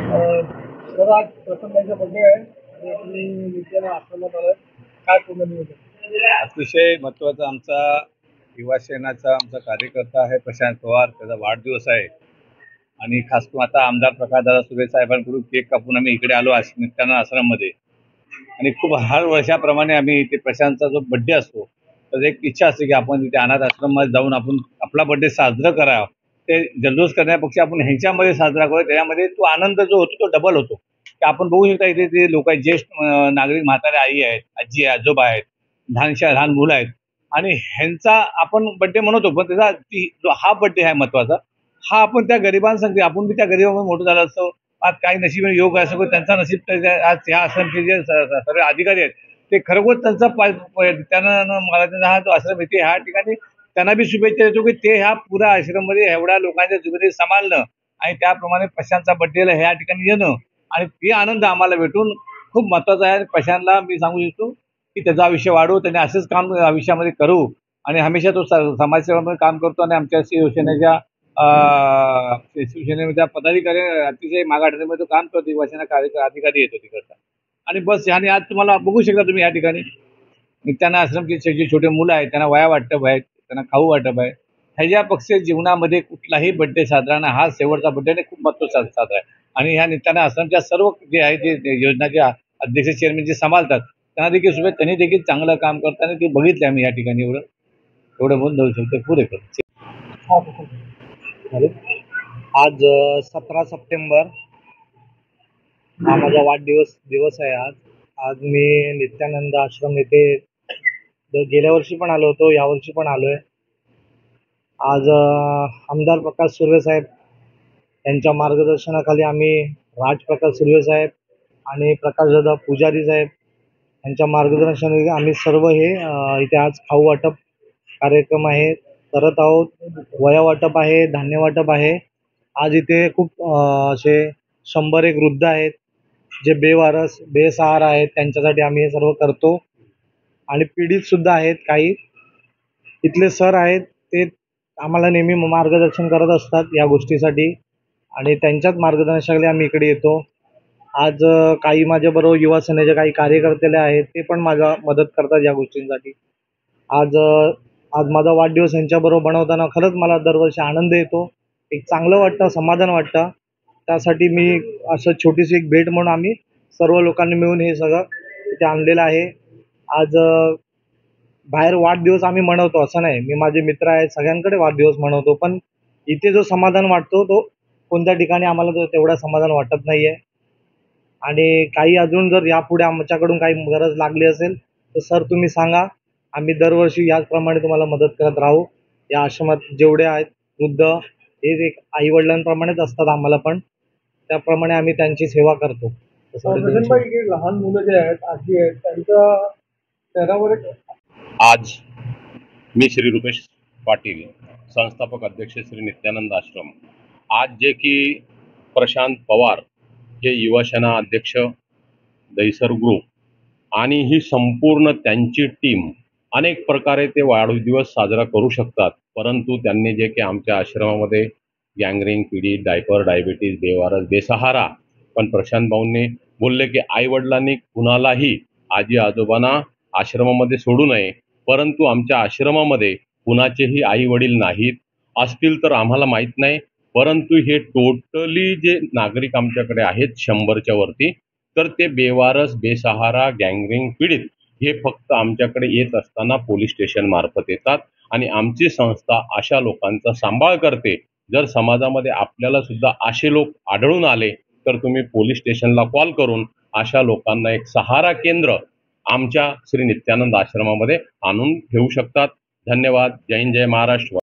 Sir आज प्रसन्नाचा birthday आहे आणि तुम्ही नित्यानं आश्रमात आलात. काय पूर्ण नियोजन? अतिशय महत्त्वाचा आमचा युवा सेनाचा आमचा कार्यकर्ता आहे प्रशांत पवार, त्याचा वाढदिवस आहे आणि खास करून आता आमदार प्रकाशदादा सुरे साहेबांकडून केक कापून आम्ही इकडे आलो नित्यानंद आश्रममध्ये. आणि खूप हर वर्षाप्रमाणे आम्ही इथे प्रशांतचा जो बड्डे असतो तर एक इच्छा असते की आपण तिथे अनाथ आश्रमात जाऊन आपण आपला बड्डे साजरा करावा. ते जल्लोष करण्यापेक्षा आपण ह्यांच्यामध्ये साजरा करू, त्याच्यामध्ये तो आनंद जो होतो तो डबल होतो. की आपण बघू शकता इथे ते लोक आहेत, ज्येष्ठ नागरिक, म्हातारे आई आहेत, आजी आजोबा आहेत, लहान मुलं आहेत आणि ह्यांचा आपण बड्डे म्हणतो, पण त्याचा जो हा बड्डे आहे महत्वाचा, हा आपण त्या गरिबांसाठी, आपण बी त्या गरिबांमध्ये मोठं झालं असतो. आज काही नशीब योग असो, त्यांचा नशीब आज ह्या आश्रमचे जे सर्व अधिकारी आहेत ते खरोखर त्यांचा त्यानं मला त्यांचा हा जो आश्रम येते ह्या ठिकाणी त्यांना बी शुभेच्छा देतो की ते ह्या पुरा आश्रममध्ये एवढ्या लोकांच्या जिम्मेदारी सांभाळणं आणि त्याप्रमाणे प्रशांतचा बड्डेला ह्या ठिकाणी येणं आणि ते आनंद आम्हाला भेटून खूप महत्वाचा आहे. प्रशांतला मी सांगू इच्छितो की त्याचं आयुष्य वाढवू, त्याने असंच काम आयुष्यामध्ये करू आणि हमेशा तो समाजसेवेमध्ये काम करतो आणि आमच्या शिवसेनेच्या शिवसेनेच्या पदाधिकारी अतिशय मागाठीमध्ये काम करतो, युवासेना अधिकारी येतो तिकडचा. आणि बस आणि आज तुम्हाला बघू शकता तुम्ही या ठिकाणी नित्यानंद आश्रमचे जे छोटे मुलं आहेत त्यांना वया वाटप आहेत, त्यांना खाऊ वाटप आहे. ह्याच्या पक्ष जीवनामध्ये कुठलाही बड्डे साजरा ना, हा शेवटचा बड्डे खूप महत्त्वाचा साजरा आहे. आणि ह्या नित्यानंद आश्रमच्या सर्व जे आहे ते योजनाचे अध्यक्ष चेअरमॅन जे सांभाळतात त्यांना देखील शुभेच्छा. त्यांनी देखील चांगलं काम करताना ते बघितले आम्ही या ठिकाणी. एवढं बोलून जाऊ शकतो, पुरे करतो. आज 17 सप्टेंबर हा माझा दिवस आहे. आज मी नित्यानंद आश्रम येथे गेल्या वर्षी पण आलो होतो, यावर्षी पण आलोय. आज आमदार प्रकाश सुर्वे साहेब यांच्या मार्गदर्शनाखाली आम्ही राजप्रकाश सुर्वे साहेब आणि प्रकाशदादा पुजारी साहेब यांच्या मार्गदर्शनाखाली आम्ही सर्व हे इथे आज खाऊ वाटप कार्यक्रम आहे करत आहोत. वया वाटप आहे, धान्य वाटप आहे. आज इथे खूप असे 100 वृद्ध आहेत जे बेवारस बेसहारा आहेत, त्यांच्यासाठी आम्ही हे सर्व करतो. आणि पीडित सुद्धा आहेत काही. इथले सर आहेत ते आम्हाला नेहमी मार्गदर्शन करत असतात या गोष्टीसाठी आणि त्यांच्याच मार्गदर्शनाखाली आम्ही इकडे येतो. आज काही माझ्याबरोबर युवा सेनेचे काही कार्यकर्ते आहेत, ते पण माझा मदत करतात या गोष्टींसाठी. आज माझा वाढदिवस यांच्याबरोबर बनवताना खरंच मला दरवर्षी आनंद येतो, एक चांगलं वाटतं, समाधान वाटतं. त्यासाठी मी असं छोटीशी एक भेट म्हणून आम्ही सर्व लोकांनी मिळून हे सगळं इथे आणलेलं आहे. आज बाहेर वाढदिवस आम्ही मनवतो असं नाही, मी माझे मित्र आहेत सगळ्यांकडे वाढदिवस मनवतो, पण इथे जो समाधान वाटतो तो कोणत्या ठिकाणी आम्हाला तेवढा समाधान वाटत नाही आहे. आणि काही अजून जर यापुढे आमच्याकडून काही गरज लागली असेल तर सर तुम्ही सांगा, आम्ही दरवर्षी याचप्रमाणे तुम्हाला मदत करत राहू. या आश्रमात जेवढे आहेत वृद्ध हे एक आईवडिलांप्रमाणेच असतात आम्हाला, पण त्याप्रमाणे आम्ही त्यांची सेवा करतो. लहान मुलं जे आहेत, आजी आहेत, त्यांच्या चेहऱ्यावर आज मी श्री रुपेश पाटील, संस्थापक अध्यक्ष श्री नित्यानंद आश्रम, आज जे की प्रशांत पवार हे युवासेना अध्यक्ष दहिसर ग्रुप आणि ही संपूर्ण त्यांची टीम अनेक प्रकारे ते वाढदिवस साजरा करू शकतात, परंतु त्यांनी जे की आमच्या आश्रमामध्ये गँग्रीन, पीडित, डायपर, डायबिटीज, बेवारस, बेसहारा, पण प्रशांत भाऊंनी बोलले की आईवडिलांनी कुणालाही आजी आजोबांना आश्रमामध्ये सोडू नये, परंतु आमच्या आश्रमामध्ये कुणाचेही आई वडील नाहीत, असतील तर आम्हाला माहीत नाही, परंतु हे टोटली जे नागरिक आमच्याकडे आहेत 100च्या वरती, तर ते बेवारस, बेसहारा, गँग्रीन, पीडित हे फक्त आमच्याकडे येत असताना पोलीस स्टेशन मार्फत येतात आणि आमची संस्था अशा लोकांचा सांभाळ करते. जर समाजामध्ये आपल्याला सुद्धा असे लोक आढळून आले तर तुम्ही पोलीस स्टेशनला कॉल करून अशा लोकांना एक सहारा केंद्र आमच्या श्री नित्यानंद आश्रमामध्ये आणून ठेवू शकतात. धन्यवाद. जय हिंद, जय महाराष्ट्र.